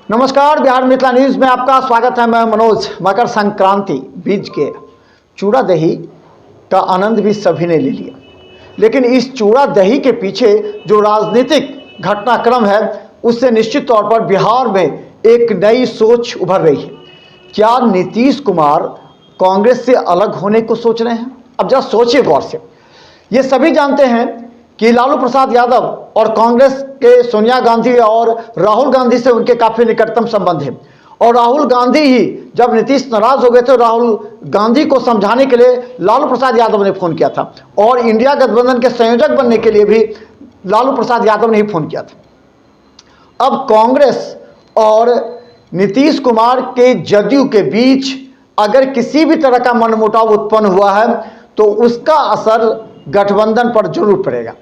नमस्कार, बिहार मिथिला न्यूज में आपका स्वागत है। मैं मनोज। मकर संक्रांति बीज के चूड़ा दही का आनंद भी सभी ने ले लिया, लेकिन इस चूड़ा दही के पीछे जो राजनीतिक घटनाक्रम है उससे निश्चित तौर पर बिहार में एक नई सोच उभर रही है। क्या नीतीश कुमार कांग्रेस से अलग होने को सोच रहे हैं? अब जरा सोचिए गौर से। ये सभी जानते हैं कि लालू प्रसाद यादव और कांग्रेस के सोनिया गांधी और राहुल गांधी से उनके काफी निकटतम संबंध है, और राहुल गांधी ही जब नीतीश नाराज हो गए थे, राहुल गांधी को समझाने के लिए लालू प्रसाद यादव ने फोन किया था, और इंडिया गठबंधन के संयोजक बनने के लिए भी लालू प्रसाद यादव ने ही फोन किया था। अब कांग्रेस और नीतीश कुमार के जदयू के बीच अगर किसी भी तरह का मनमुटाव उत्पन्न हुआ है तो उसका असर गठबंधन पर जरूर पड़ेगा।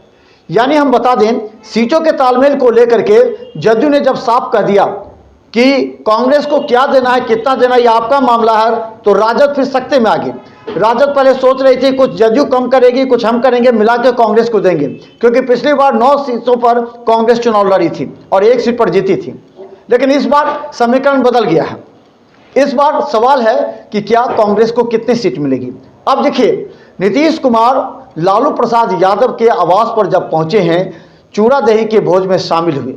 यानी हम बता दें, सीटों के तालमेल को लेकर के जदयू ने जब साफ कर दिया कि कांग्रेस को क्या देना है, कितना देना है, ये आपका मामला है, तो राजद फिर सख्ते में आ गई। राजद पहले सोच रही थी कुछ जदयू कम करेगी, कुछ हम करेंगे, मिला के कांग्रेस को देंगे, क्योंकि पिछली बार 9 सीटों पर कांग्रेस चुनाव लड़ी थी और 1 सीट पर जीती थी। लेकिन इस बार समीकरण बदल गया है। इस बार सवाल है कि क्या कांग्रेस को कितनी सीट मिलेगी। अब देखिए, नीतीश कुमार लालू प्रसाद यादव के आवास पर जब पहुंचे हैं, चूड़ा दही के भोज में शामिल हुए,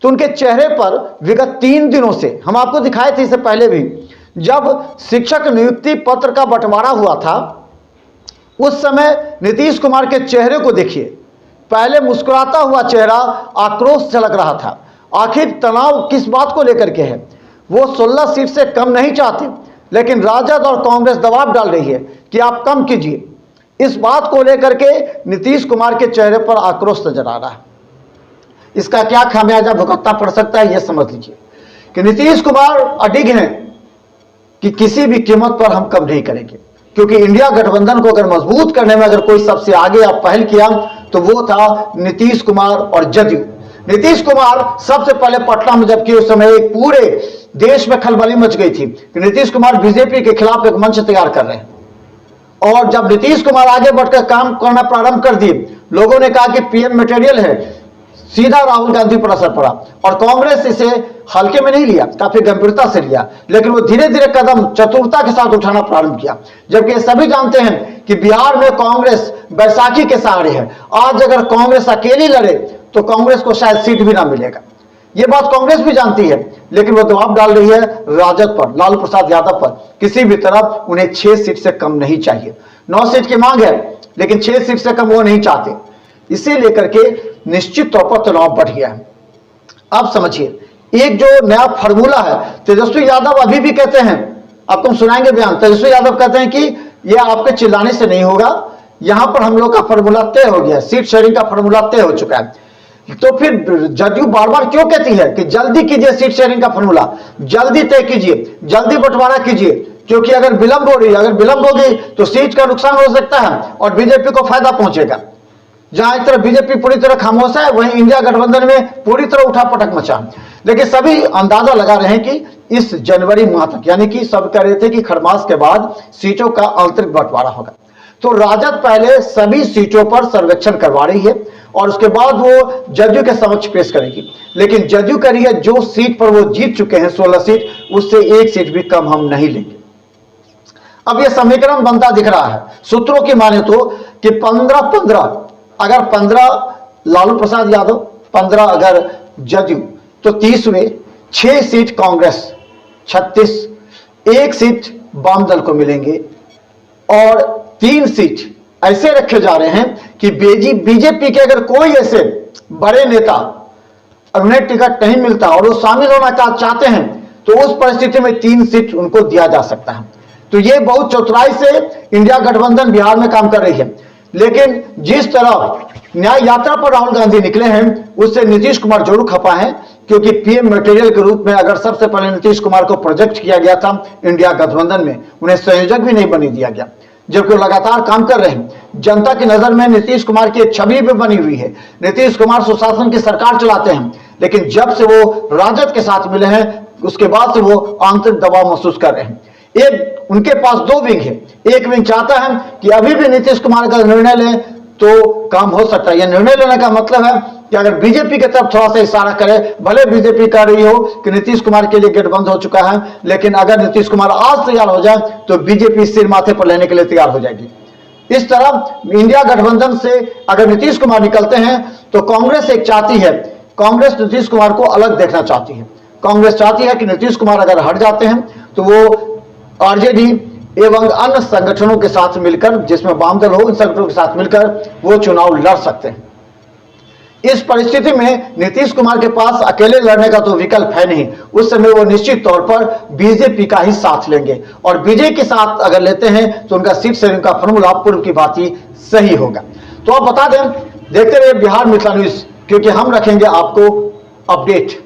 तो उनके चेहरे पर विगत 3 दिनों से, हम आपको दिखाए थे इससे पहले भी, जब शिक्षक नियुक्ति पत्र का बंटवारा हुआ था उस समय नीतीश कुमार के चेहरे को देखिए। पहले मुस्कुराता हुआ चेहरा, आक्रोश झलक रहा था। आखिर तनाव किस बात को लेकर के है? वो 16 सीट से कम नहीं चाहते, लेकिन राजद और कांग्रेस दबाव डाल रही है कि आप कम कीजिए। इस बात को लेकर के नीतीश कुमार के चेहरे पर आक्रोश नजर आ रहा है। इसका क्या खामियाजा भुगतना पड़ सकता है, यह समझ लीजिए कि नीतीश कुमार अडिग हैं कि किसी भी कीमत पर हम कम नहीं करेंगे, क्योंकि इंडिया गठबंधन को अगर मजबूत करने में अगर कोई सबसे आगे आप पहल किया तो वो था नीतीश कुमार और जदयू। नीतीश कुमार सबसे पहले पटना में, जबकि उस समय एक पूरे देश में खलबली मच गई थी कि नीतीश कुमार बीजेपी के खिलाफ एक मंच तैयार कर रहे हैं, और जब नीतीश कुमार आगे बढ़कर काम करना प्रारंभ कर दिए, लोगों ने कहा कि पीएम मटेरियल है, सीधा राहुल गांधी पर असर पड़ा, और कांग्रेस इसे हल्के में नहीं लिया, काफी गंभीरता से लिया, लेकिन वो धीरे धीरे कदम चतुरता के साथ उठाना प्रारंभ किया। जबकि सभी जानते हैं कि बिहार में कांग्रेस बैसाखी के सहारे है। आज अगर कांग्रेस अकेली लड़े तो कांग्रेस को शायद सीट भी ना मिलेगा। ये बात कांग्रेस भी जानती है, लेकिन वो दबाव डाल रही है राजद पर, लालू प्रसाद यादव पर। किसी भी तरह उन्हें 6 सीट से कम नहीं चाहिए। 9 सीट की मांग है, लेकिन 6 सीट से कम वो नहीं चाहते। इसे लेकर के निश्चित तौर पर तनाव बढ़ गया है। आप समझिए, एक जो नया फॉर्मूला है, तेजस्वी यादव अभी भी कहते हैं, आपको हम सुनाएंगे बयान, तेजस्वी यादव कहते हैं कि यह आपके चिल्लाने से नहीं होगा, यहां पर हम लोग का फॉर्मूला तय हो गया, सीट शेयरिंग का फॉर्मूला तय हो चुका है। तो फिर जदयू बार बार क्यों कहती है कि जल्दी कीजिए सीट शेयरिंग का फॉर्मूला, जल्दी तय कीजिए, जल्दी बंटवारा कीजिए, क्योंकि अगर विलंब हो रही है, अगर विलंब होगी तो सीट का नुकसान हो सकता है और बीजेपी को फायदा पहुंचेगा। जहां एक तरफ बीजेपी पूरी तरह खामोश है, वहीं इंडिया गठबंधन में पूरी तरह उठापटक मचा। लेकिन सभी अंदाजा लगा रहे हैं कि इस जनवरी माह तक, यानी कि सब कह रहे थे कि खरमास के बाद सीटों का आंतरिक बंटवारा होगा। तो राजद पहले सभी सीटों पर सर्वेक्षण करवा रही है और उसके बाद वो जदयू के समक्ष पेश करेगी। लेकिन जदयू कह रही है जो सीट पर वो जीत चुके हैं 16 सीट, उससे 1 सीट भी कम हम नहीं लेंगे। अब ये समीकरण बनता दिख रहा है सूत्रों की माने तो कि 15-15, अगर 15 लालू प्रसाद यादव, 15 अगर जदयू, तो 30 हुए, 6 सीट कांग्रेस, 36, 1 सीट वाम दल को मिलेंगे, और 3 सीट ऐसे रखे जा रहे हैं कि बीजेपी के अगर कोई ऐसे बड़े नेता उन्हें टिकट नहीं मिलता और वो शामिल होना चाहते हैं तो उस परिस्थिति में 3 सीट उनको दिया जा सकता है। तो ये बहुत चतुराई से इंडिया गठबंधन बिहार में काम कर रही है। लेकिन जिस तरह न्याय यात्रा पर राहुल गांधी निकले हैं, उससे नीतीश कुमार जरूर खपा है, क्योंकि पीएम मटेरियल के रूप में अगर सबसे पहले नीतीश कुमार को प्रोजेक्ट किया गया था इंडिया गठबंधन में, उन्हें संयोजक भी नहीं बनी दिया गया, जबकि वो लगातार काम कर रहे हैं। जनता की नजर में नीतीश कुमार की एक छवि भी बनी हुई है। नीतीश कुमार सुशासन की सरकार चलाते हैं, लेकिन जब से वो राजद के साथ मिले हैं उसके बाद से वो आंतरिक दबाव महसूस कर रहे हैं। एक उनके पास 2 विंग है। एक विंग चाहता है कि अभी भी नीतीश कुमार का निर्णय लें तो काम हो सकता है। यह निर्णय लेने का मतलब है कि अगर बीजेपी की तरफ थोड़ा सा इशारा करे, भले बीजेपी कह रही हो कि नीतीश कुमार के लिए गेट बंद हो चुका है, लेकिन अगर नीतीश कुमार आज तैयार हो जाए तो बीजेपी सिर माथे पर लेने के लिए तैयार हो जाएगी। इस तरह इंडिया गठबंधन से अगर नीतीश कुमार निकलते हैं तो कांग्रेस एक चाहती है, कांग्रेस नीतीश कुमार को अलग देखना चाहती है। कांग्रेस चाहती है कि नीतीश कुमार अगर हट जाते हैं तो वो आरजेडी एवं अन्य संगठनों के साथ मिलकर, जिसमें वाम दल हो, इन संगठनों के साथ मिलकर वो चुनाव लड़ सकते हैं। इस परिस्थिति में नीतीश कुमार के पास अकेले लड़ने का तो विकल्प है नहीं। उस समय वो निश्चित तौर पर बीजेपी का ही साथ लेंगे, और बीजेपी के साथ अगर लेते हैं तो उनका सीट शेयरिंग का फॉर्मूला पूर्व की बात ही सही होगा। तो आप बता दें, देखते रहिए बिहार मिथिला न्यूज, क्योंकि हम रखेंगे आपको अपडेट।